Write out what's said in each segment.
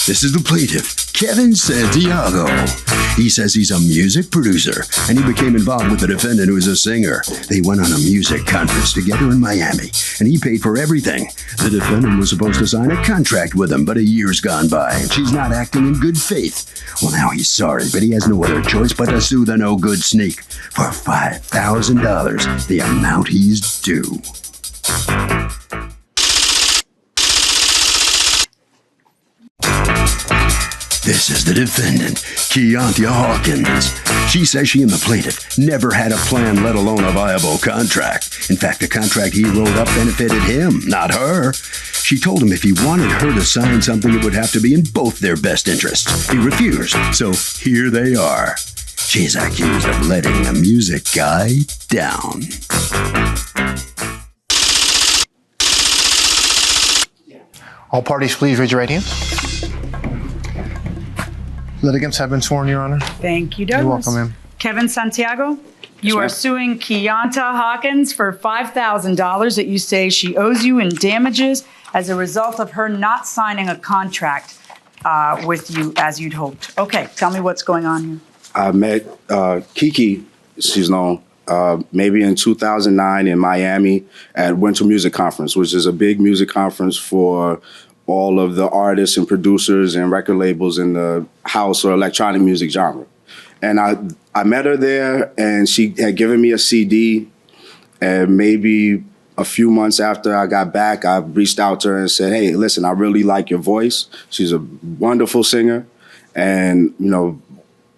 This is the plaintiff, Kevin Santiago. He says he's a music producer, and he became involved with the defendant, who is a singer. They went on a music conference together in Miami, and he paid for everything. The defendant was supposed to sign a contract with him, but a year's gone by, and she's not acting in good faith. Well, now he's sorry, but he has no other choice but to sue the no-good sneak for $5,000, the amount he's due. This is the defendant, Keontia Hawkins. She says she and the plaintiff never had a plan, let alone a viable contract. In fact, the contract he wrote up benefited him, not her. She told him if he wanted her to sign something, it would have to be in both their best interests. He refused, so here they are. She's accused of letting the music guy down. All parties, please raise your right hand. Litigants have been sworn, Your Honor. Thank you, Douglas. You're welcome, ma'am. Kevin Santiago, you are suing Keontia Hawkins for $5,000 that you say she owes you in damages as a result of her not signing a contract with you as you'd hoped. Okay, tell me what's going on here. I met Kiki, she's known, maybe in 2009 in Miami at Winter Music Conference, which is a big music conference for all of the artists and producers and record labels in the house or electronic music genre. And I met her there, and she had given me a CD, and maybe a few months after I got back, I reached out to her and said, hey, listen, I really like your voice. She's a wonderful singer, and,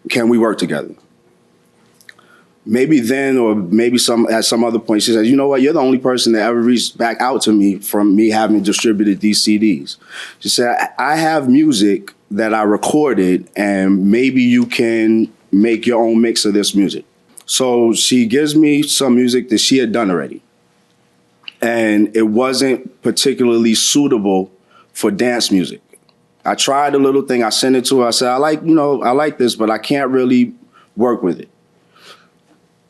can we work together? Maybe then, or maybe at some other point, she said, you know what, you're the only person that ever reached back out to me from me having distributed these CDs. She said, I have music that I recorded, and maybe you can make your own mix of this music. So she gives me some music that she had done already. And it wasn't particularly suitable for dance music. I tried a little thing, I sent it to her, I said, I like this, but I can't really work with it.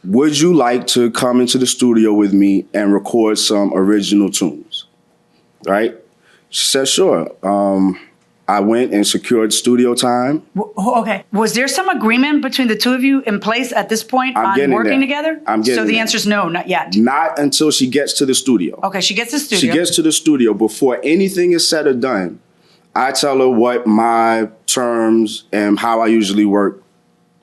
Would you like to come into the studio with me and record some original tunes? Right? She said, sure. I went and secured studio time. Okay. Was there some agreement between the two of you in place at this point on working together? I'm getting So the answer is no, not yet. Not until she gets to the studio. Okay, she gets to the studio. She gets to the studio. Before anything is said or done, I tell her what my terms and how I usually work.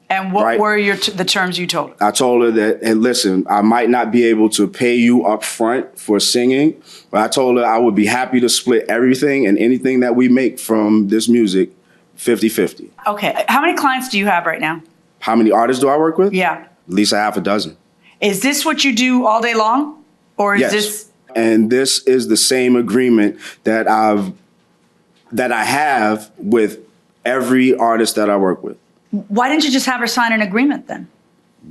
And what were the terms you told her? I told her that, hey, listen, I might not be able to pay you up front for singing, but I told her I would be happy to split everything and anything that we make from this music 50-50. Okay. How many clients do you have right now? How many artists do I work with? Yeah. At least a half a dozen. Is this what you do all day long? Or is this? And this is the same agreement that I have with every artist that I work with. Why didn't you just have her sign an agreement then?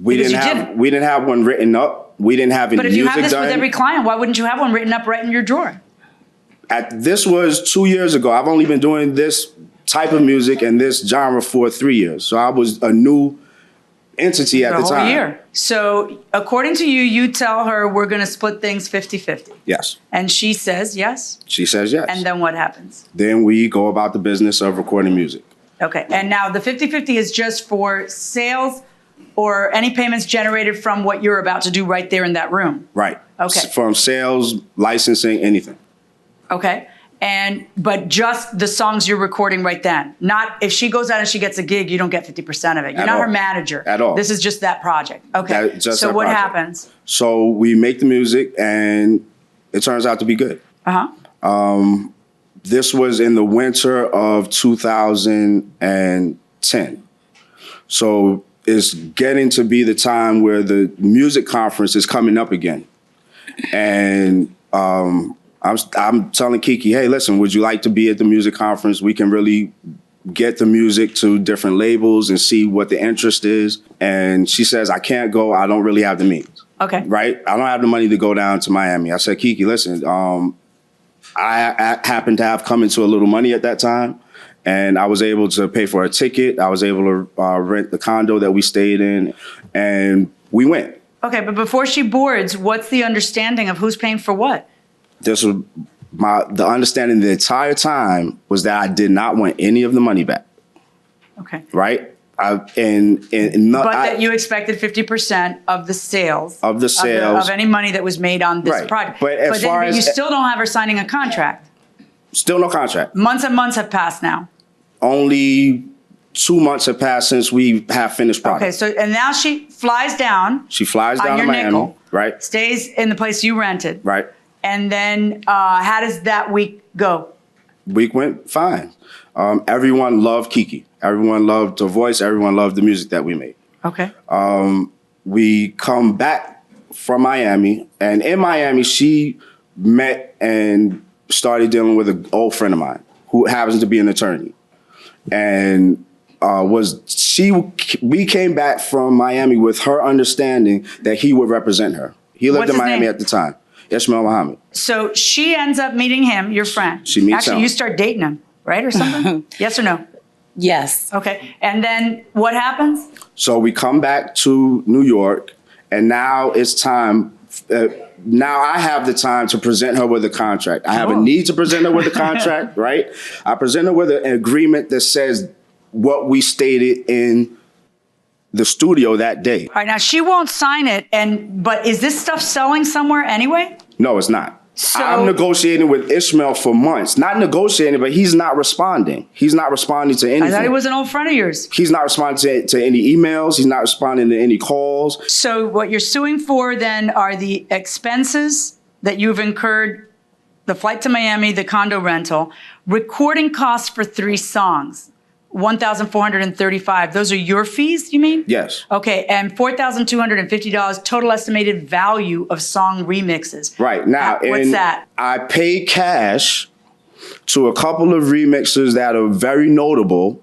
We didn't have one written up. We didn't have any music done. But if you have this with every client, why wouldn't you have one written up right in your drawer? This was 2 years ago. I've only been doing this type of music and this genre for 3 years. So I was a new entity at the time. A whole year. So according to you, you tell her we're going to split things 50-50. Yes. And she says yes? She says yes. And then what happens? Then we go about the business of recording music. Okay. And now the 50-50 is just for sales or any payments generated from what you're about to do right there in that room? Right. Okay. From sales, licensing, anything. Okay. But just the songs you're recording right then. Not if she goes out and she gets a gig, you don't get 50% of it. You're not her manager. At all. This is just that project. Okay. So what happens? So we make the music and it turns out to be good. Uh-huh. This was in the winter of 2010. So it's getting to be the time where the music conference is coming up again. And I'm telling Kiki, hey, listen, would you like to be at the music conference? We can really get the music to different labels and see what the interest is. And she says, I can't go. I don't really have the means. Okay. Right? I don't have the money to go down to Miami. I said, Kiki, listen, I happened to have come into a little money at that time, and I was able to pay for a ticket. I was able to rent the condo that we stayed in, and we went. Okay, but before she boards, what's the understanding of who's paying for what? This was the understanding the entire time was that I did not want any of the money back. Okay. Right? But that you expected 50% of the sales. Of any money that was made on this project. But you still don't have her signing a contract. Still no contract. Months and months have passed now. Only 2 months have passed since we have finished product. Okay, so and now she flies down. She flies down on to your Miami. nickel, right. Stays in the place you rented. Right. And then how does that week go? Week went fine. Everyone loved Kiki. Everyone loved her voice. Everyone loved the music that we made. Okay. We come back from Miami, and in Miami, she met and started dealing with an old friend of mine who happens to be an attorney. And we came back from Miami with her understanding that he would represent her. He lived in Miami at the time. Ishmael Muhammad. So she ends up meeting him, your friend. She meets him. Actually, you start dating him, right, or something? Yes or no? Yes. Okay. And then what happens? So we come back to New York, and now it's time. Now I have the time to present her with a contract. I have a need to present her with a contract, right? I present her with an agreement that says what we stated in the studio that day. All right, now she won't sign it, but is this stuff selling somewhere anyway? No, it's not. So, I'm negotiating with Ishmael for months. Not negotiating, but he's not responding. He's not responding to anything. I thought he was an old friend of yours. He's not responding to any emails. He's not responding to any calls. So what you're suing for then are the expenses that you've incurred, the flight to Miami, the condo rental, recording costs for 3 songs. $1,435. Those are your fees, you mean? Yes. Okay, and $4,250 total estimated value of song remixes. Right. Now, what's that? I paid cash to a couple of remixers that are very notable,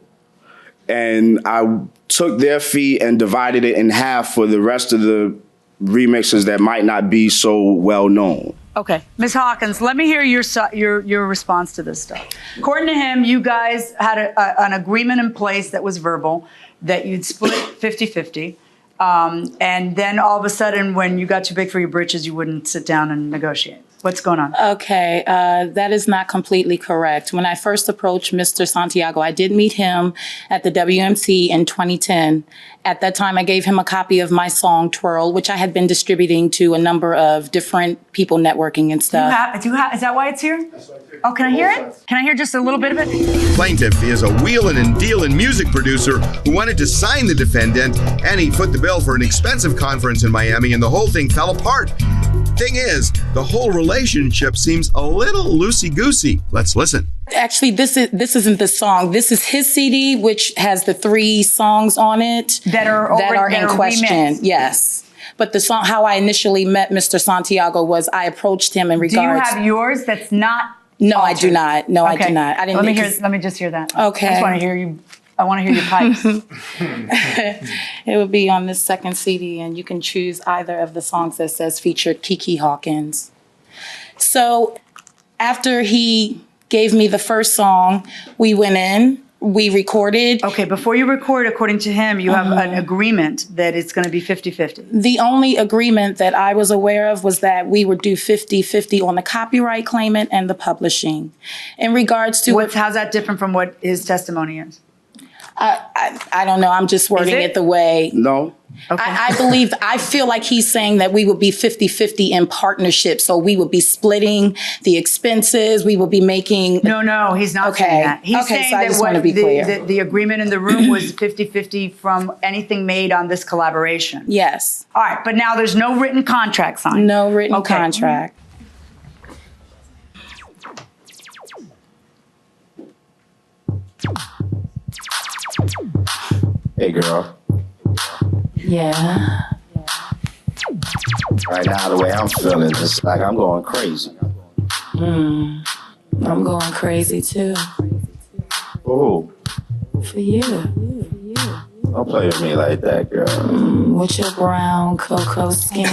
and I took their fee and divided it in half for the rest of the remixers that might not be so well known. Okay, Ms. Hawkins, let me hear your response to this stuff. According to him, you guys had an agreement in place that was verbal, that you'd split 50-50, and then all of a sudden, when you got too big for your britches, you wouldn't sit down and negotiate. What's going on? Okay, that is not completely correct. When I first approached Mr. Santiago, I did meet him at the WMC in 2010. At that time, I gave him a copy of my song, Twirl, which I had been distributing to a number of different people networking and stuff. Is that why it's here? Oh, can I hear it? Can I hear just a little bit of it? Plaintiff is a wheelin' and dealin' music producer who wanted to sign the defendant, and he foot the bill for an expensive conference in Miami, and the whole thing fell apart. Thing is, the whole relationship seems a little loosey-goosey. Let's listen. Actually, this isn't the song. This is his CD, which has the 3 songs on it that are in question. Remixed. Yes. But the song, how I initially met Mr. Santiago was I approached him in regards. Do you have yours that's not? No, altered? I do not. No, okay. I do not. I didn't. Let me just hear that. Okay. I just want to hear you. I want to hear your pipes. It would be on this second CD, and you can choose either of the songs that says featured Kiki Hawkins. So after he gave me the first song, we went in, we recorded. Okay, before you record, according to him, you have an agreement that it's going to be 50-50. The only agreement that I was aware of was that we would do 50-50 on the copyright claimant and the publishing. In regards to how's that different from what his testimony is? I don't know. I'm just wording it the way. No. Okay. I feel like he's saying that we would be 50-50 in partnership. So we would be splitting the expenses. We would be making. No, he's not saying that. He's saying so I just want to be clear. The agreement in the room was 50-50 from anything made on this collaboration. Yes. All right, but now there's no written contract signed. No written contract. Hey, girl. Yeah. Right now, the way I'm feeling, it's like I'm going crazy. I'm going crazy too. For who? For you. Don't play with me like that, girl. With your brown cocoa skin. I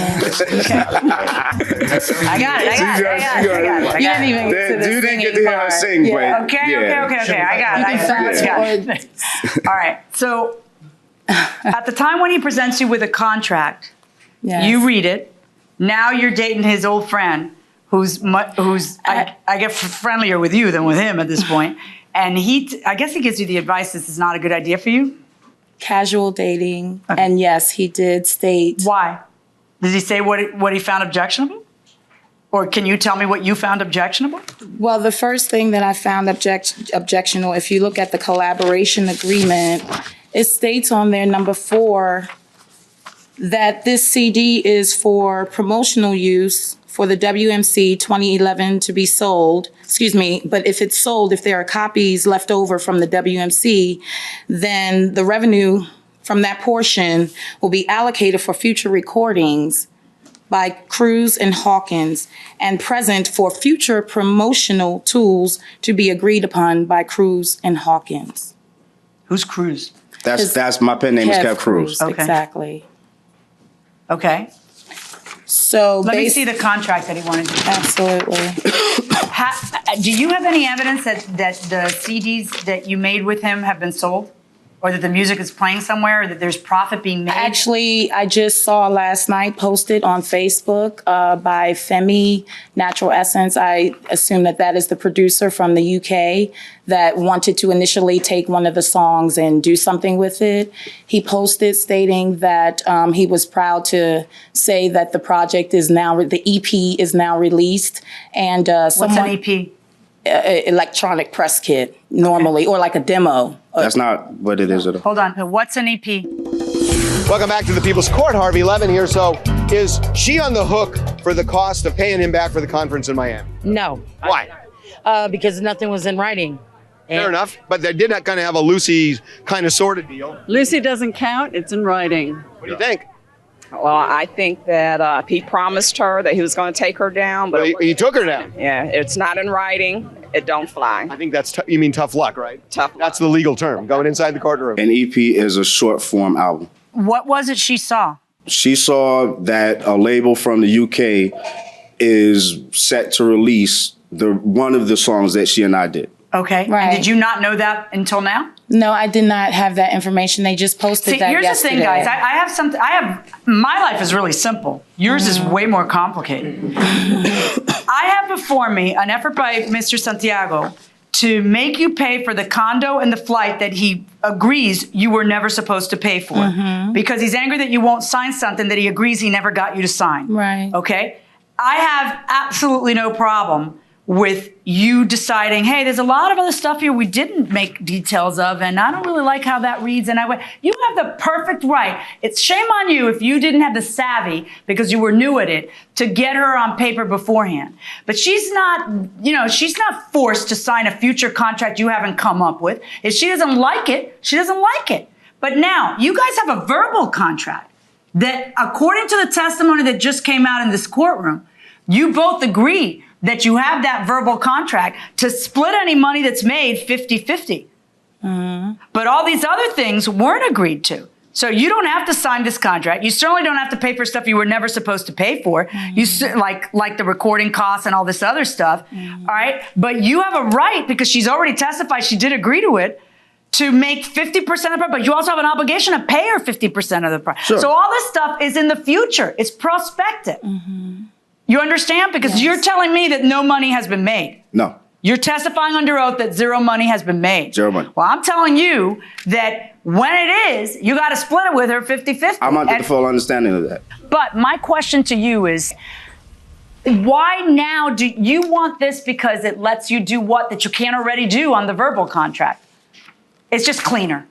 got it. You didn't even get to the You didn't get to hear her part. sing, but Okay. I got it. All right. So at the time when he presents you with a contract, Yes. you read it. Now you're dating his old friend I get friendlier with you than with him at this point. And I guess he gives you the advice this is not a good idea for you? Casual dating. Okay. And yes, he did state. Why? Did he say what he found objectionable? Or can you tell me what you found objectionable? Well, the first thing that I found objectionable, if you look at the collaboration agreement, it states on there, number 4, that this CD is for promotional use for the WMC 2011 to be sold. Excuse me, but if it's sold, if there are copies left over from the WMC, then the revenue from that portion will be allocated for future recordings by Cruz and Hawkins and present for future promotional tools to be agreed upon by Cruz and Hawkins. Who's Cruz? That's my pen name is Kev Cruz. Okay. Exactly. Okay. So Let me see the contract that he wanted to do. Absolutely. Do you have any evidence that the CDs that you made with him have been sold? Or that the music is playing somewhere, or that there's profit being made? Actually, I just saw last night posted on Facebook by Femi Natural Essence. I assume that is the producer from the UK that wanted to initially take one of the songs and do something with it. He posted stating that he was proud to say that the project is now, the EP is now released. And what's an EP? Electronic press kit, normally, or like a demo. That's not what it is at all. Hold on. What's an EP? Welcome back to the People's Court. Harvey Levin here. So is she on the hook for the cost of paying him back for the conference in Miami? No. Why? Because nothing was in writing. Fair enough. But they did not kind of have a Lucy kind of sort of deal. Lucy doesn't count. It's in writing. What do you think? Well, I think that he promised her that he was going to take her down, but he took her down. Yeah, it's not in writing. It don't fly. I think that's you mean tough luck, right? Tough luck. That's the legal term. Going inside the courtroom. An EP is a short form album. What was it she saw? She saw that a label from the UK is set to release one of the songs that she and I did. Okay. Right. And did you not know that until now? No, I did not have that information. They just posted that here's yesterday. the thing, guys. My life is really simple. Yours is way more complicated. I have before me an effort by Mr. Santiago to make you pay for the condo and the flight that he agrees you were never supposed to pay for. Because he's angry that you won't sign something that he agrees he never got you to sign. Right. Okay? I have absolutely no problem with you deciding, hey, there's a lot of other stuff here we didn't make details of, and I don't really like how that reads. And you have the perfect right. It's shame on you if you didn't have the savvy, because you were new at it, to get her on paper beforehand. But she's not forced to sign a future contract you haven't come up with. If she doesn't like it, she doesn't like it. But now, you guys have a verbal contract that, according to the testimony that just came out in this courtroom, you both agree that you have that verbal contract to split any money that's made 50-50. But all these other things weren't agreed to. So you don't have to sign this contract. You certainly don't have to pay for stuff you were never supposed to pay for. You like the recording costs and all this other stuff. All right. But you have a right, because she's already testified she did agree to it, to make 50% of her, but you also have an obligation to pay her 50% of the price. Sure. So all this stuff is in the future. It's prospective. You understand? Because you're telling me that no money has been made. No. You're testifying under oath that zero money has been made. Zero money. Well, I'm telling you that when it is, you got to split it with her 50-50. I'm under the full understanding of that. But my question to you is, why now do you want this? Because it lets you do what that you can't already do on the verbal contract? It's just cleaner.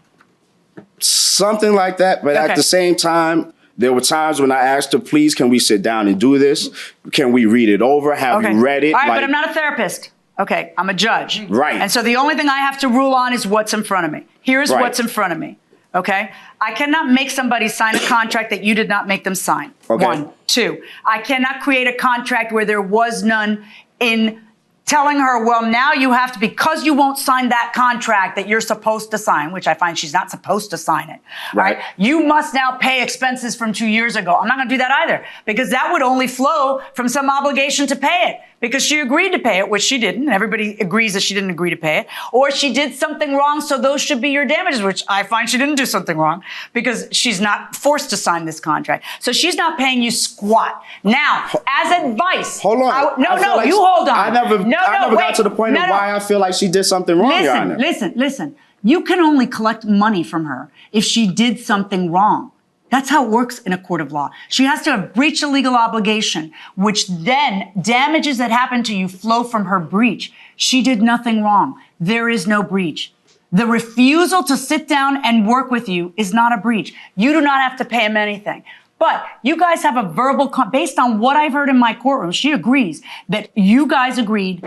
Something like that. But at the same time, there were times when I asked her, please, can we sit down and do this? Can we read it over? Have you read it? All right, but I'm not a therapist. Okay, I'm a judge. Right. And so the only thing I have to rule on is what's in front of me. Here's what's in front of me. Okay? I cannot make somebody sign a contract that you did not make them sign. Okay. 1. 2, I cannot create a contract where there was none in telling her, well, now you have to, because you won't sign that contract that you're supposed to sign, which I find she's not supposed to sign it. Right. You must now pay expenses from 2 years ago. I'm not going to do that either, because that would only flow from some obligation to pay it. because she agreed to pay it, which she didn't. And everybody agrees that she didn't agree to pay it. Or she did something wrong, so those should be your damages, which I find she didn't do something wrong because she's not forced to sign this contract. So she's not paying you squat. Now, as advice. Hold on. You hold on. I never got to the point of why I feel like she did something wrong, Your Honor. Listen. You can only collect money from her if she did something wrong. That's how it works in a court of law. She has to have breached a legal obligation, which then damages that happen to you flow from her breach. She did nothing wrong. There is no breach. The refusal to sit down and work with you is not a breach. You do not have to pay him anything. But you guys have a verbal, based on what I've heard in my courtroom, she agrees that you guys agreed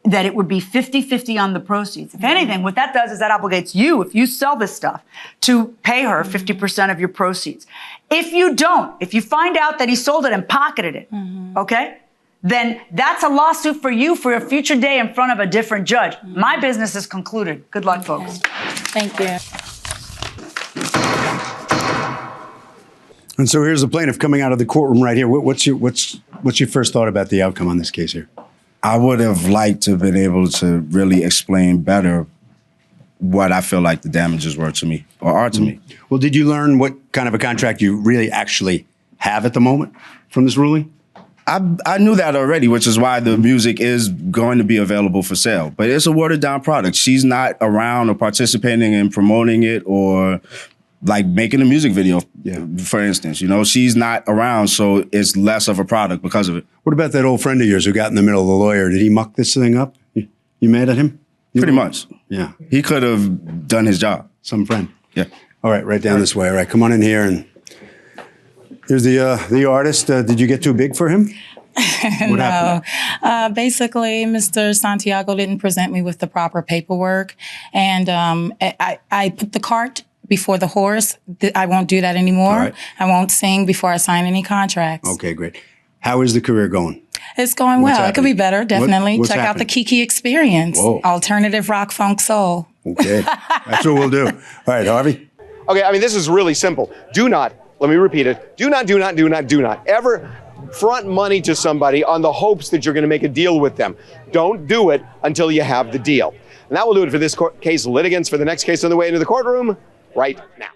that it would be 50-50 on the proceeds. If anything, what that does is that obligates you, if you sell this stuff, to pay her 50% of your proceeds. If you don't, if you find out that he sold it and pocketed it, okay, then that's a lawsuit for you for a future day in front of a different judge. My business is concluded. Good luck, folks. Thank you. And so here's the plaintiff coming out of the courtroom right here. What's your first thought about the outcome on this case here? I would have liked to have been able to really explain better what I feel like the damages were to me or are to me. Well, did you learn what kind of a contract you really actually have at the moment from this ruling? I knew that already, which is why the music is going to be available for sale. But it's a watered down product. She's not around or participating in promoting it or like making a music video, for instance. You know, she's not around, so it's less of a product because of it. What about that old friend of yours who got in the middle of the lawyer? Did he muck this thing up? You mad at him? Pretty much. Yeah. He could have done his job. Some friend. Yeah. All right, right down this way. All right, come on in here. And here's the artist. Did you get too big for him? What happened? Basically, Mr. Santiago didn't present me with the proper paperwork. And I put the cart before the horse. I won't do that anymore. All right. I won't sing before I sign any contracts. Okay, great. How is the career going? It's going well. It could be better, definitely. What's Check out the happening? Kiki Experience. Whoa. Alternative rock, funk, soul. Okay, that's what we'll do. All right, Harvey. Okay, I mean, this is really simple. Do not, let me repeat it, do not ever front money to somebody on the hopes that you're going to make a deal with them. Don't do it until you have the deal. And that will do it for this case. Litigants for the next case on the way into the courtroom right now.